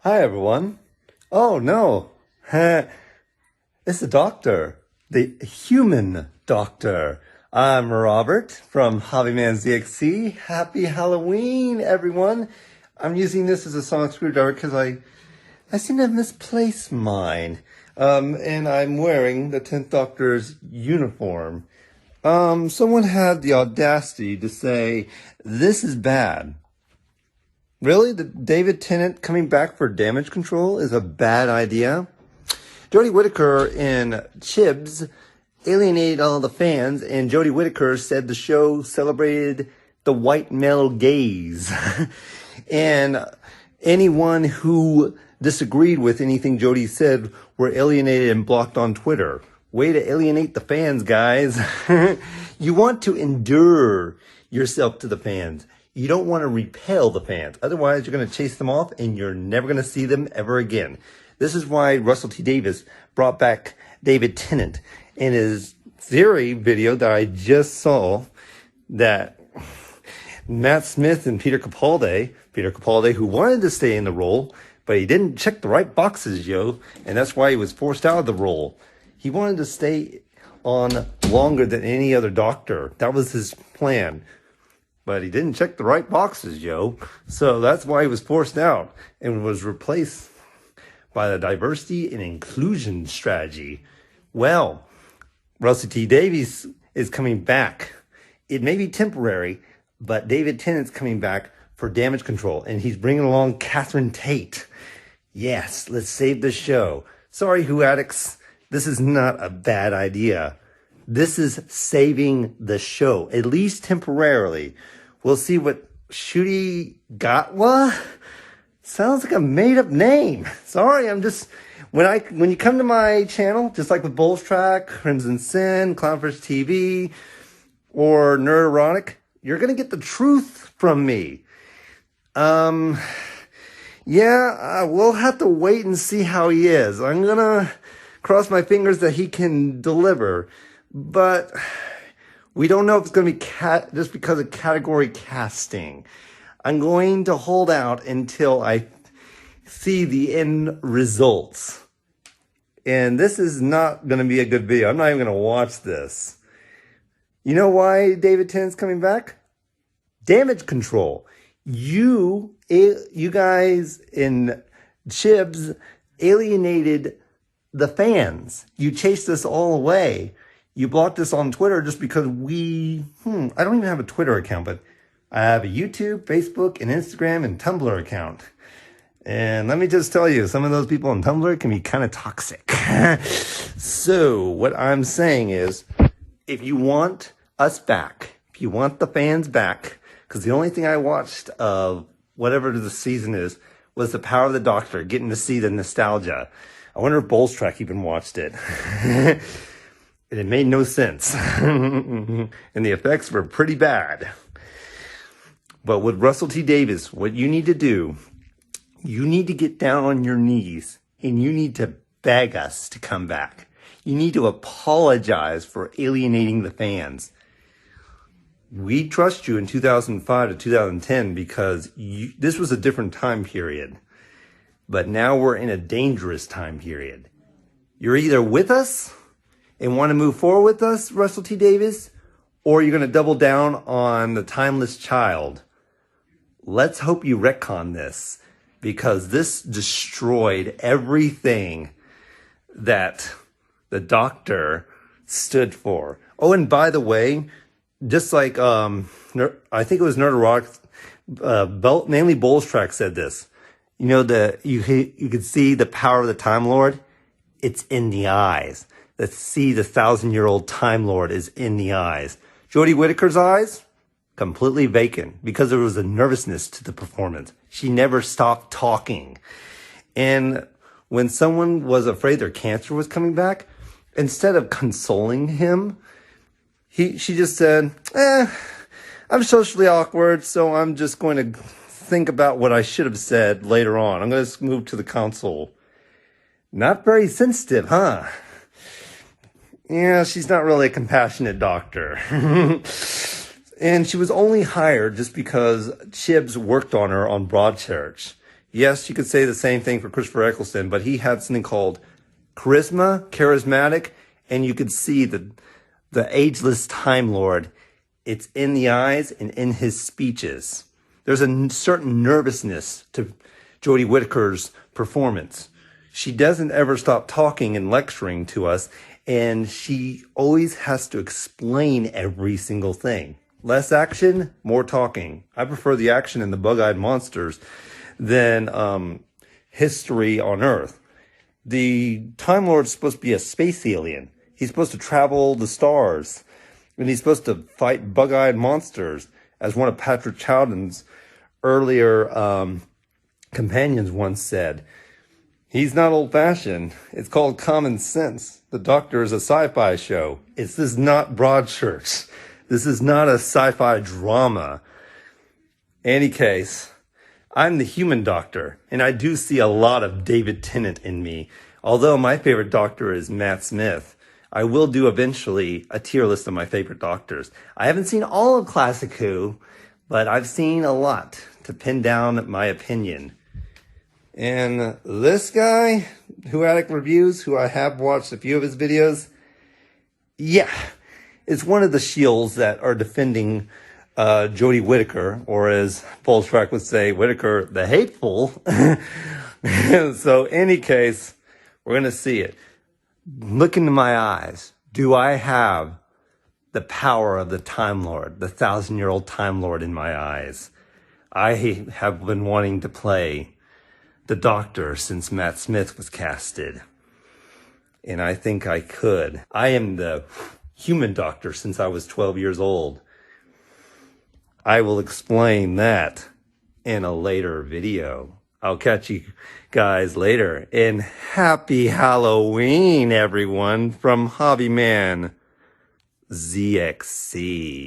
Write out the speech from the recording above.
Hi, everyone. Oh, no. It's the doctor, the human doctor. I'm Robert from Hobbyman's DXC. Happy Halloween, everyone. I'm using this as a sonic screwdriver because I seem to have misplaced mine. And I'm wearing the 10th Doctor's uniform. Someone had the audacity to say, this is bad. Really? The David Tennant coming back for damage control is a bad idea? Jodie Whittaker in Chibs alienated all the fans, and Jodie Whittaker said the show celebrated the white male gaze. And anyone who disagreed with anything Jodie said were alienated and blocked on Twitter. Way to alienate the fans, guys. You want to endure yourself to the fans. You don't want to repel the fans. Otherwise, you're going to chase them off and you're never going to see them ever again. This is why Russell T. Davies brought back David Tennant in his theory video that I just saw, that Matt Smith and Peter Capaldi, who wanted to stay in the role, but he didn't check the right boxes, and that's why he was forced out of the role. He wanted to stay on longer than any other doctor. That was his plan. But he didn't check the right boxes, So that's why he was forced out and was replaced by the diversity and inclusion strategy. Well, Russell T. Davies is coming back. It may be temporary, but David Tennant's coming back for damage control. And he's bringing along Catherine Tate. Yes, let's save the show. Sorry, Who Addicts. This is not a bad idea. This is saving the show, at least temporarily. We'll see what Shooty Gatwa sounds like a made-up name. Sorry, when you come to my channel, just like with Bulls Track, Crimson Sin, Clownfish TV, or Nerderotic, you're gonna get the truth from me. We'll have to wait and see how he is. I'm gonna cross my fingers that he can deliver, but we don't know if it's going to be just because of category casting. I'm going to hold out until I see the end results. And this is not going to be a good video. I'm not even going to watch this. You know why David Tennant's coming back? Damage control. You guys in Chibs alienated the fans. You chased us all away. You blocked us on Twitter just because I don't even have a Twitter account, but I have a YouTube, Facebook, and Instagram, and Tumblr account. And let me just tell you, some of those people on Tumblr can be kind of toxic. So what I'm saying is, if you want us back, if you want the fans back, because the only thing I watched of whatever the season is was The Power of the Doctor, getting to see the nostalgia. I wonder if Bulls Track even watched it. And it made no sense. And the effects were pretty bad. But with Russell T. Davies, what you need to do, you need to get down on your knees and you need to beg us to come back. You need to apologize for alienating the fans. We trust you in 2005 to 2010 because this was a different time period. But now we're in a dangerous time period. You're either with us and want to move forward with us, Russell T. Davies, or you're going to double down on the timeless child. Let's hope you retcon this, because this destroyed everything that the Doctor stood for. Oh, and by the way, just like I think it was Nerderotic, mainly Bulls Track said this. You know, you could see the power of the Time Lord. It's in the eyes. Let's see, the 1,000-year-old Time Lord is in the eyes. Jodie Whittaker's eyes, completely vacant because there was a nervousness to the performance. She never stopped talking. And when someone was afraid their cancer was coming back, instead of consoling him, she just said, I'm socially awkward, so I'm just going to think about what I should have said later on. I'm going to move to the console. Not very sensitive, huh? Yeah, she's not really a compassionate doctor. And she was only hired just because Chibs worked on her on Broadchurch. Yes, you could say the same thing for Christopher Eccleston, but he had something called charismatic, and you could see the ageless Time Lord. It's in the eyes and in his speeches. There's a certain nervousness to Jodie Whittaker's performance. She doesn't ever stop talking and lecturing to us, and she always has to explain every single thing. Less action, more talking. I prefer the action in the Bug-Eyed Monsters than History on Earth. The Time Lord's supposed to be a space alien. He's supposed to travel the stars, and he's supposed to fight bug-eyed monsters, as one of Patrick Chowden's earlier companions once said. He's not old-fashioned. It's called Common Sense. The Doctor is a sci-fi show. This is not Broadchurch. This is not a sci-fi drama. Any case, I'm the human Doctor, and I do see a lot of David Tennant in me. Although my favorite Doctor is Matt Smith, I will do eventually a tier list of my favorite Doctors. I haven't seen all of Classic Who, but I've seen a lot to pin down my opinion. And this guy, Who Addict Reviews, who I have watched a few of his videos, yeah, it's one of the shields that are defending Jodie Whittaker, or as Paul Schreck would say, Whittaker the Hateful. So, any case, we're going to see it. Look into my eyes. Do I have the power of the Time Lord, the 1,000-year-old Time Lord in my eyes? I have been wanting to play the Doctor since Matt Smith was casted, and I think I could. I am the human Doctor since I was 12 years old. I will explain that in a later video. I'll catch you guys later, and happy Halloween, everyone, from Hobbyman ZXC.